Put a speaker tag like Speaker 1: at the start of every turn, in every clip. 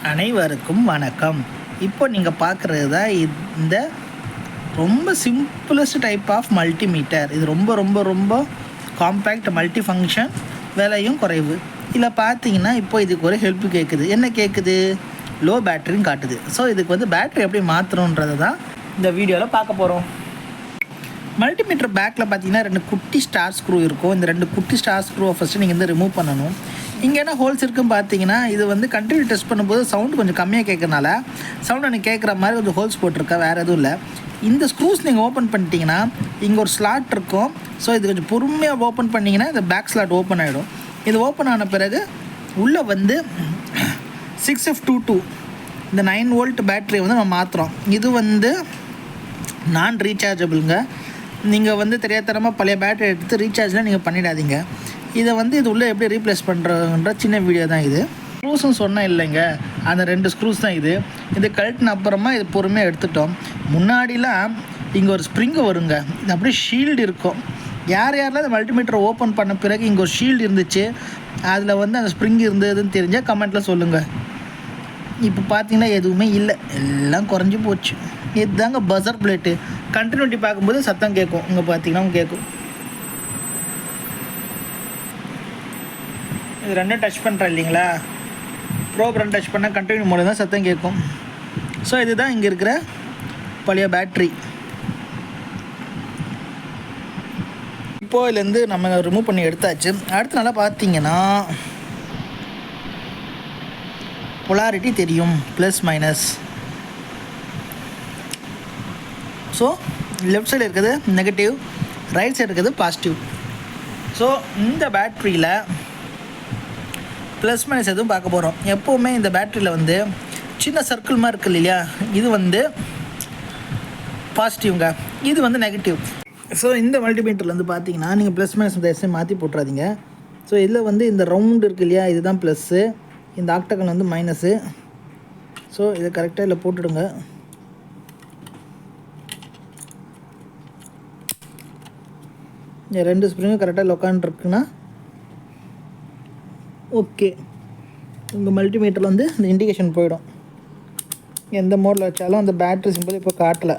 Speaker 1: அனைவருக்கும் வணக்கம். இப்போ நீங்கள் பார்க்குறது தான் இந்த ரொம்ப சிம்பிளஸ்ட் டைப் ஆஃப் மல்டிமீட்டர். இது ரொம்ப ரொம்ப ரொம்ப காம்பேக்ட் மல்டி ஃபங்க்ஷன், விலையும் குறைவு. இதில் பார்த்தீங்கன்னா இப்போ இதுக்கு ஒரு ஹெல்ப் கேட்குது. என்ன கேட்குது? லோ பேட்டரின்னு காட்டுது. ஸோ இதுக்கு வந்து பேட்டரி எப்படி மாற்றணுன்றது தான் இந்த வீடியோவில் பார்க்க போகிறோம். மல்டிமீட்டர் பேக்கில் பார்த்தீங்கன்னா 2 குட்டி ஸ்டார் ஸ்க்ரூ இருக்கும். இந்த 2 குட்டி ஸ்டார் ஸ்க்ரூவை ஃபஸ்ட்டு நீங்கள் வந்து ரிமூவ் பண்ணணும். இங்கே என்ன ஹோல்ஸ் இருக்குன்னு பார்த்தீங்கன்னா, இது வந்து கண்டினியூ டெஸ்ட் பண்ணும்போது சவுண்டு கொஞ்சம் கம்மியாக கேட்கறனால சவுண்ட் எனக்கு கேட்குற மாதிரி கொஞ்சம் ஹோல்ஸ் போட்டிருக்கேன், வேறு எதுவும் இல்லை. இந்த ஸ்க்ரூஸ் நீங்கள் ஓப்பன் பண்ணிட்டீங்கன்னா இங்கே ஒரு ஸ்லாட் இருக்கும். ஸோ இது கொஞ்சம் பொறுமையாக ஓப்பன் பண்ணிங்கன்னா இந்த பேக் ஸ்லாட் ஓப்பன் ஆகிடும். இது ஓப்பன் ஆன பிறகு உள்ளே வந்து 6F22 இந்த 9 வோல்ட் பேட்டரி வந்து நம்ம மாற்றுறோம். இது வந்து நான் ரீசார்ஜபிளுங்க. நீங்கள் வந்து தெரியாதனமாக பழைய பேட்டரி எடுத்து ரீசார்ஜ்லாம் நீங்கள் பண்ணிடாதீங்க. இதை வந்து இது உள்ளே எப்படி ரீப்ளேஸ் பண்ணுறன்ற சின்ன வீடியோ தான் இது. ஸ்க்ரூஸும் சொன்னேன் இல்லைங்க, அந்த 2 ஸ்க்ரூஸ் தான் இது. இது கழட்டின அப்புறமா இது பொறுமையாக எடுத்துட்டோம். முன்னாடிலாம் இங்கே ஒரு ஸ்ப்ரிங்கு வருங்க, இது அப்படியே ஷீல்டு இருக்கும். யாரெல்லாம் இந்த மல்டிமீட்டரை ஓப்பன் பண்ண பிறகு இங்கே ஒரு ஷீல்டு இருந்துச்சு, அதில் வந்து அந்த ஸ்ப்ரிங் இருந்ததுன்னு தெரிஞ்சால் கமெண்ட்டில் சொல்லுங்கள். இப்போ பார்த்தீங்கன்னா எதுவுமே இல்லை, எல்லாம் குறைஞ்சி போச்சு. இதுதாங்க பஸர் பிளேட்டு. கண்டினியூட்டி பார்க்கும்போது சத்தம் கேட்கும். இங்கே பார்த்தீங்கன்னா கேட்கும். இது 2 டச் பண்ணுறேன் இல்லைங்களா, ப்ரோப் 2 டச் பண்ணால் கண்டினியூ மூலம் தான் சத்தம் கேட்கும். ஸோ இதுதான் இங்கே இருக்கிற பழைய பேட்ரி. இப்போது இதுலேருந்து நம்ம ரிமூவ் பண்ணி எடுத்தாச்சு. அடுத்த நாளாக பார்த்தீங்கன்னா பொலாரிட்டி தெரியும், plus minus. So left side இருக்கிறது நெகட்டிவ், ரைட் சைடு இருக்கிறது பாசிட்டிவ். ஸோ இந்த பேட்ரியில் ப்ளஸ் மைனஸ் எதுவும் பார்க்க போகிறோம். எப்போவுமே இந்த பேட்டரியில் வந்து சின்ன சர்க்கிள் மாதிரி இருக்குது இல்லையா, இது வந்து பாசிட்டிவ்ங்க, இது வந்து நெகட்டிவ். ஸோ இந்த மல்டிமீட்டரில் வந்து பார்த்தீங்கன்னா நீங்கள் ப்ளஸ் மைனஸ் தயவுசெய்து மாற்றி போட்டுறாதீங்க. ஸோ இதில் வந்து இந்த ரவுண்டு இருக்குது இல்லையா, இதுதான் ப்ளஸ்ஸு, இந்த ஆக்டகன் வந்து மைனஸு. ஸோ இதை கரெக்டாக இதில் போட்டுடுங்க. இந்த 2 ஸ்ப்ரிங்கும் கரெக்டாக லொக்கான்ட்ருக்குன்னா ஓகே. உங்கள் மல்டிமீட்டரில் வந்து இந்த இண்டிகேஷன் போயிடும். எந்த மோடில் வச்சாலும் அந்த பேட்ரி சிம்பிள் இப்போ காட்டலை.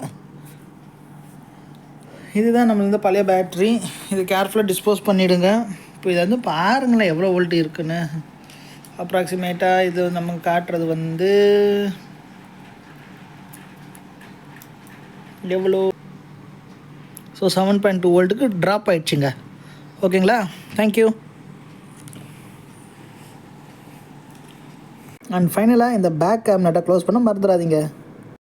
Speaker 1: இதுதான் நம்ம இந்த பழைய பேட்ரி. இது கேர்ஃபுல்லாக டிஸ்போஸ் பண்ணிவிடுங்க. இப்போ இதை வந்து பாருங்களேன் எவ்வளோ வோல்ட் இருக்குன்னு. அப்ராக்சிமேட்டாக இது நம்ம காட்டுறது வந்து எவ்வளோ, ஸோ 7.2 வோல்ட்டுக்கு ட்ராப் ஆகிடுச்சுங்க. ஓகேங்களா, தேங்க்யூ. அண்ட் ஃபைனலாக இந்த பேக் கேபினட்டை க்ளோஸ் பண்ண மறந்துடாதீங்க.